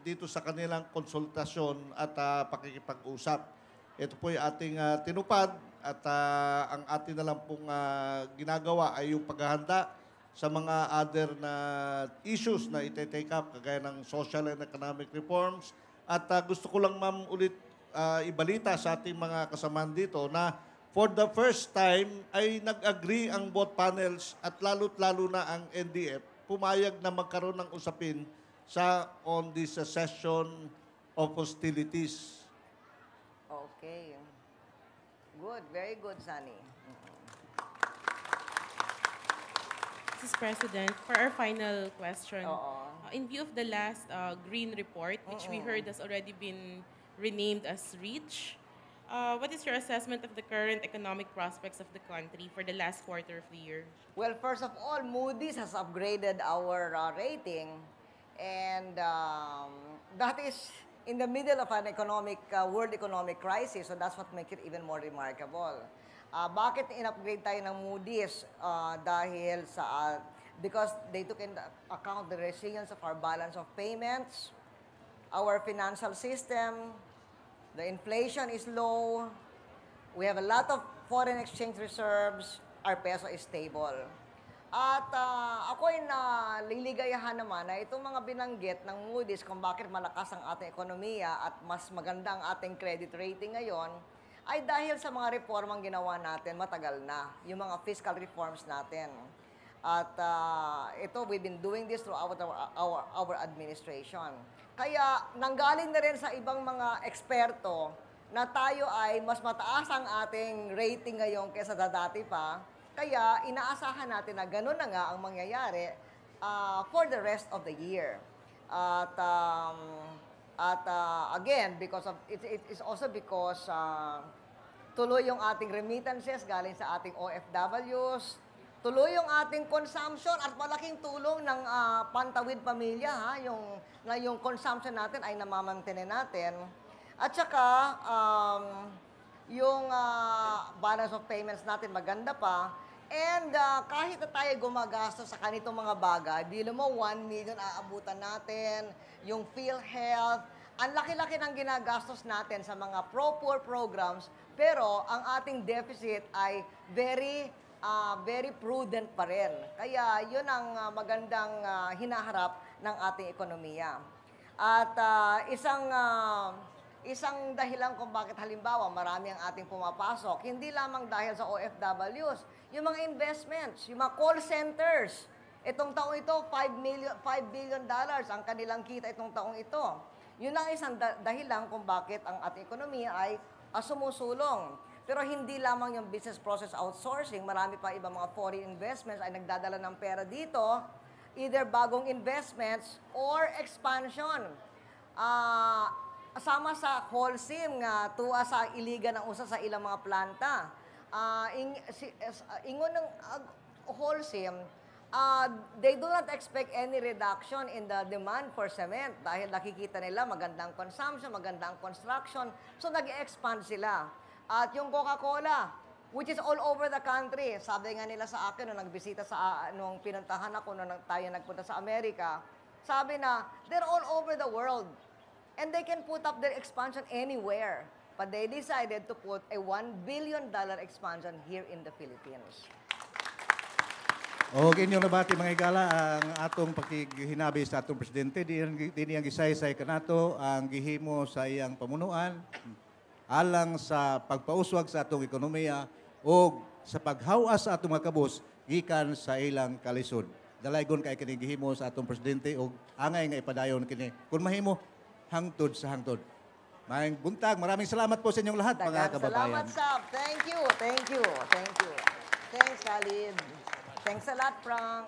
dito sa kanilang konsultasyon at pakikipag-usap. Ito po yung ating tinupad at ang atin na lang pong ginagawa ay yung paghahanda sa mga other na issues na ite-take up kagaya ng social and economic reforms. At gusto ko lang ma'am ulit ibalita sa ating mga kasamahan dito na for the first time ay nag-agree ang both panels at lalo na ang NDF pumayag na magkaroon ng usapin on this session of hostilities. Okay. Good. Very good, Sunny. Mrs. President, for our final question, in view of the last Green Report, which we heard has already been renamed as REACH, what is your assessment of the current economic prospects of the country for the last quarter of the year? Well, first of all, Moody's has upgraded our rating, and that is in the middle of an world economic crisis, so that's what makes it even more remarkable. Bakit in-upgrade tayo ng Moody's? Because they took into account the resilience of our balance of payments, our financial system, the inflation is low, we have a lot of foreign exchange reserves, our peso is stable. At ako'y naliligayahan naman na itong mga binanggit ng Moody's kung bakit malakas ang ating ekonomiya at mas maganda ang ating credit rating ngayon, ay dahil sa mga reformang ginawa natin matagal na, yung mga fiscal reforms natin. At we've been doing this throughout our administration. Kaya nanggaling na rin sa ibang mga eksperto na tayo ay mas mataas ang ating rating ngayon kaysa dati pa. Kaya inaasahan natin na gano'n na nga ang mangyayari for the rest of the year. Again, it is also because tuloy yung ating remittances galing sa ating OFWs, tuloy yung ating consumption at malaking tulong ng Pantawid Pamilya, yung consumption natin ay namamantene natin. At saka, yung balance of payments natin maganda pa. And kahit na tayo gumagastos sa kanitong mga bagay, bilo mo 1 million aabutan natin, yung PhilHealth, ang laki-laki ng ginagastos natin sa mga pro-poor programs, pero ang ating deficit ay very prudent pa rin. Kaya yun ang magandang hinaharap ng ating ekonomiya. At isang dahilan kung bakit halimbawa marami ang ating pumapasok, hindi lamang dahil sa OFWs, yung mga investments, yung mga call centers. Itong taong ito, $5 billion ang kanilang kita itong taong ito. Yun ang isang dahilan kung bakit ang ating ekonomiya ay sumusulong. Pero hindi lamang yung business process outsourcing, marami pa ibang mga foreign investments ay nagdadala ng pera dito, either bagong investments or expansion. Sama sa Holcim nga tuwa sa iligan ng usa sa ilang mga planta. Ingon ng Holcim, they do not expect any reduction in the demand for cement dahil nakikita nila magandang consumption, magandang construction, so nag-expand sila. At yung Coca-Cola, which is all over the country, sabi nga nila sa akin nung nagbisita nung pinuntahan ako nung tayo nagpunta sa Amerika, sabi na, they're all over the world. And they can put up their expansion anywhere. But they decided to put a $1 billion expansion here in the Philippines. O inyong nabati mga igala ang atong pakihinabi sa atong presidente. Di niyang gisay-say kanato ang gihimo sa iyang pamunuan alang sa pagpauswag sa atong ekonomiya o sa paghawas sa atong mga kabus gikan sa ilang kalisod. Dalaygon kay kini gihimo sa atong presidente o angay nga ipadayon kini. Kung mahimo, hangtod sa hangtod. Maayong buntag. Maraming salamat po sa inyong lahat, mga kababayan. Salamat, Sab. Thank you. Thanks, Khalid. Thanks a lot, Frank.